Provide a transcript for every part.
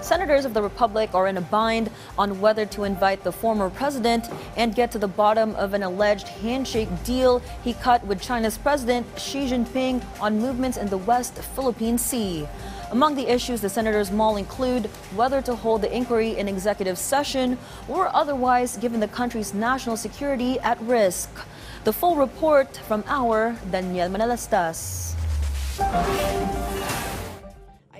Senators of the Republic are in a bind on whether to invite the former president and get to the bottom of an alleged handshake deal he cut with China's President Xi Jinping on movements in the West Philippine Sea. Among the issues the senators maul include whether to hold the inquiry in executive session or otherwise, given the country's national security at risk. The full report from our Daniel Manalastas.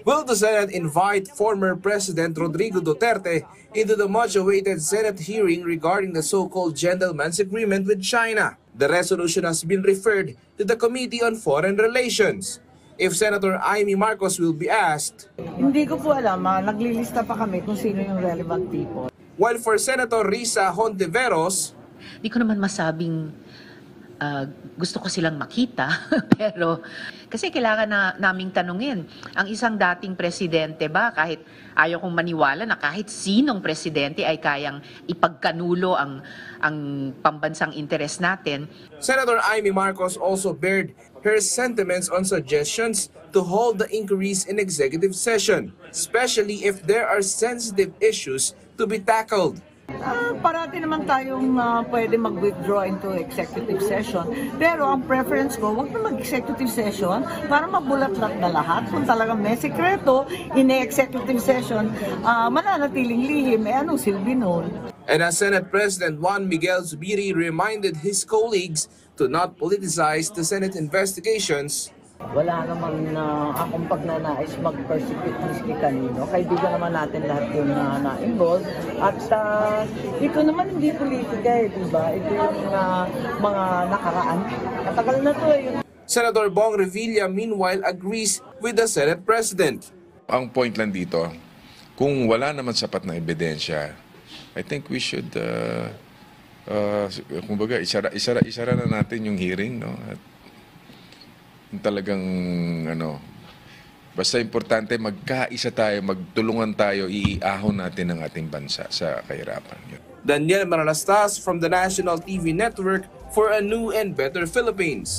Will the Senate invite former President Rodrigo Duterte into the much-awaited Senate hearing regarding the so-called gentleman's agreement with China? The resolution has been referred to the Committee on Foreign Relations. If Senator Amy Marcos will be asked, hindi ko po alam, naglilista pa kami kung sino yung relevant people. While for Senator Risa Hontiveros, di ko naman masabing gusto ko silang makita, pero kasi kailangan naming tanungin, ang isang dating presidente ba, kahit ayaw kong maniwala na kahit sinong presidente ay kayang ipagkanulo ang pambansang interes natin. Senator Amy Marcos also bared her sentiments on suggestions to hold the inquiries in executive session, especially if there are sensitive issues to be tackled. Parati naman tayong pwede mag-withdraw into executive session. Pero ang preference ko, wag na mag-executive session para mabulat-lat na lahat. Kung talagang may sekreto, in-executive session, mananatiling lihim, anong silbi nun? And as Senate President Juan Miguel Zubiri reminded his colleagues to not politicize the Senate investigations, Wala naman akong pagnanais mag-persecute miski kanino. Kaibigan naman natin lahat yung na-involved. At ito naman hindi politika diba? Ito yung mga nakaraan. Matagal na to Senator Bong Revilla meanwhile agrees with the Senate President. Ang point lang dito, kung wala naman sapat na ebidensya, I think we should, kumbaga, isara na natin yung hearing, no? At talagang basta importante magkaisa tayo, magtulungan tayo, iahon natin ang ating bansa sa kahirapan. Daniel Manalastas from the National TV Network for a new and better Philippines.